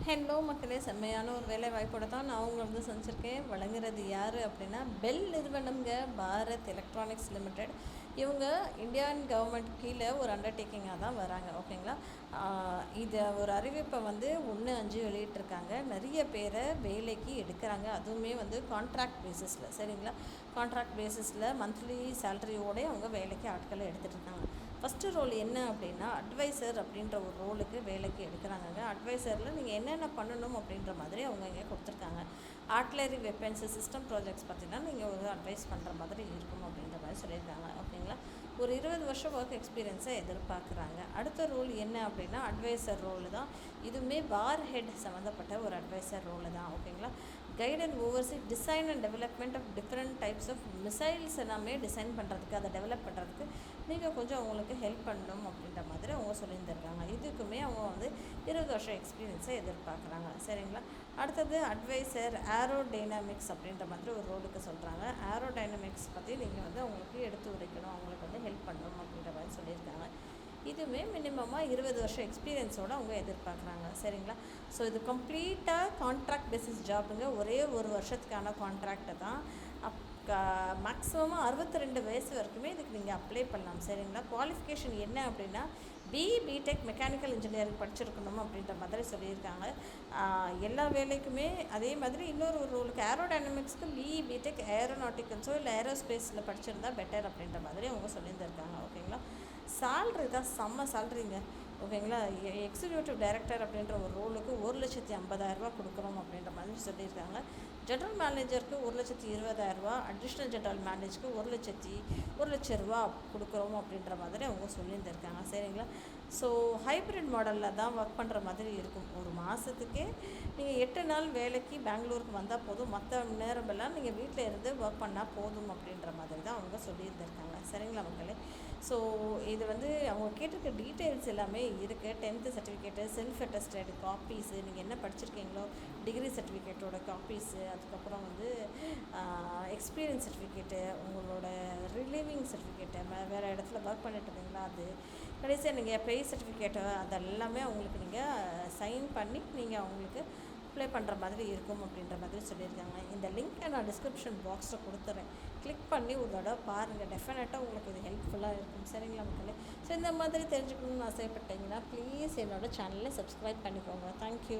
Hello மக்களே, செம்மையான ஒரு வேலை வாய்ப்போட தான் நான் உங்களை வந்து செஞ்சுருக்கேன். வழங்குறது யார் அப்படின்னா பெல் நிறுவனம்ங்க. Bharat Electronics Limited. இவங்க இந்தியன் கவர்மெண்ட் கீழே ஒரு அண்டர்டேக்கிங்காக தான் வராங்க. ஓகேங்களா? இதை ஒரு அறிவிப்பை வந்து 1/5 வெளியிட்டிருக்காங்க. நிறைய பேரை வேலைக்கு எடுக்கிறாங்க. அதுவுமே வந்து கான்ட்ராக்ட் பேசிஸில். சரிங்களா? கான்ட்ராக்ட் பேசிஸில் மந்த்லி சேலரியோடு அவங்க வேலைக்கு ஆட்களை எடுத்துகிட்டு இருக்காங்க. ஃபஸ்ட்டு ரோல் என்ன அப்படின்னா அட்வைசர் அப்படின்ற ஒரு ரோலுக்கு வேலைக்கு எடுக்கிறாங்க. அட்வைசரில் நீங்கள் என்னென்ன பண்ணணும் அப்படின்ற மாதிரி அவங்க இங்கே கொடுத்துருக்காங்க. ஆர்ட்லரி வெப்பன்ஸு சிஸ்டம் ப்ராஜெக்ட்ஸ் பார்த்திங்கன்னா நீங்கள் ஒரு அட்வைஸ் பண்ணுற மாதிரி இருக்கும் அப்படின்ற மாதிரி சொல்லியிருக்காங்க. ஓகேங்களா? ஒரு 20 வருஷம் ஒர்க் எக்ஸ்பீரியன்ஸை எதிர்பார்க்குறாங்க. அடுத்த ரோல் என்ன அப்படின்னா அட்வைசர் ரோல் தான். இதுவுமே வார் ஹெட் சம்மந்தப்பட்ட ஒரு அட்வைசர் ரோல் தான். ஓகேங்களா? Guide and oversee design and development of different types of missiles எல்லாமே டிசைன் பண்ணுறதுக்கு, அதை டெவலப் பண்ணுறதுக்கு நீங்கள் கொஞ்சம் அவங்களுக்கு ஹெல்ப் பண்ணணும் அப்படின்ற மாதிரி அவங்க சொல்லியிருந்திருக்காங்க. இதுக்குமே அவங்க வந்து 20 வருஷம் எக்ஸ்பீரியன்ஸை எதிர்பார்க்குறாங்க. சரிங்களா? அடுத்தது அட்வைசர் ஏரோடைனமிக்ஸ் அப்படின்ற மாதிரி ஒரு ரோலுக்கு சொல்கிறாங்க. ஏரோடைனமிக்ஸ் பற்றி நீங்கள் வந்து அவங்களுக்கு எடுத்து உரைக்கணும், அவங்களுக்கு வந்து ஹெல்ப் பண்ணணும் அப்படின்ற மாதிரி சொல்லியிருக்காங்க. இதுவுமே மினிமமாக 20 வருஷம் எக்ஸ்பீரியன்ஸோடு அவங்க எதிர்பார்க்குறாங்க. சரிங்களா? ஸோ இது கம்ப்ளீட்டாக கான்ட்ராக்ட் பேசிஸ் ஜாப்புங்க. ஒரே ஒரு வருஷத்துக்கான கான்ட்ராக்டு தான். மேக்ஸிமமாக 62 வயசு வரைக்குமே இதுக்கு நீங்கள் அப்ளை பண்ணலாம். சரிங்களா? குவாலிஃபிகேஷன் என்ன அப்படின்னா பிடெக் மெக்கானிக்கல் இன்ஜினியரிங் படிச்சிருக்கணும் அப்படின்ற மாதிரி சொல்லியிருக்காங்க. எல்லா வேலைக்குமே அதே மாதிரி இன்னொரு ரோலுக்கு ஏரோடைனமிக்ஸ்க்கு பிடெக் ஏரோநாட்டிக்கல்ஸோ இல்லை ஏரோஸ்பேஸில் படிச்சிருந்தா பெட்டர் அப்படின்ற மாதிரி அவங்க சொல்லியிருந்திருக்காங்க. ஓகேங்களா? சேல்ரி தான் செம்ம சேல்ரிங்க. ஓகேங்களா? எக்ஸிக்யூட்டிவ் டைரக்டர் அப்படின்ற ஒரு ரோலுக்கு 1,50,000 கொடுக்குறோம் அப்படின்ற மாதிரி சொல்லியிருக்காங்க. ஜென்ரல் மேனேஜருக்கு 1,20,000, அடிஷ்னல் ஜென்ரல் மேனேஜருக்கு 1,00,000 ரூபா கொடுக்குறோம் அப்படின்ற மாதிரி அவங்க சொல்லியிருந்திருக்காங்க. சரிங்களா? ஸோ ஹைப்ரிட் மாடலில் தான் ஒர்க் பண்ணுற மாதிரி இருக்கும். ஒரு மாதத்துக்கே நீங்கள் 8 நாள் வேலைக்கு பெங்களூருக்கு வந்தால் போதும், மற்ற நேரமெல்லாம் நீங்கள் வீட்டில் இருந்து ஒர்க் பண்ணால் போதும் அப்படின்ற மாதிரி தான் அவங்க சொல்லியிருந்திருக்காங்க. சரிங்களா மக்களே? ஸோ இது வந்து அவங்க கேட்டிருக்க டீட்டெயில்ஸ் எல்லாமே இருக்குது. 10th certificate, self attested copies, நீங்கள் என்ன படிச்சிருக்கீங்களோ டிகிரி சர்டிஃபிகேட்டோட காப்பீஸு, அதுக்கப்புறம் வந்து எக்ஸ்பீரியன்ஸ் சர்டிஃபிகேட்டு, உங்களோட ரிலீவிங் சர்டிஃபிகேட்டு, வேறு இடத்துல ஒர்க் பண்ணிட்டு இருந்தீங்களா அது, கடைசியாக நீங்கள் பே சர்டிஃபிகேட்டு, அதெல்லாமே அவங்களுக்கு நீங்கள் சைன் பண்ணி நீங்கள் அவங்களுக்கு அப்ளை பண்ணுற மாதிரி இருக்கும் அப்படின்ற மாதிரி சொல்லியிருக்காங்க. இந்த லிங்க்கை நான் டிஸ்கிரிப்ஷன் பாக்ஸில் கொடுத்துறேன். கிளிக் பண்ணி ஒரு தடவை பாருங்கள். டெஃபினட்டாக உங்களுக்கு இது ஹெல்ப்ஃபுல்லாக இருக்கும். சரிங்களா மக்களே? ஸோ இந்த மாதிரி தெரிஞ்சுக்கணும்னு ஆசைப்பட்டீங்கன்னா ப்ளீஸ் என்னோடய சேனலை சப்ஸ்கிரைப் பண்ணிக்கோங்க. தேங்க்யூ.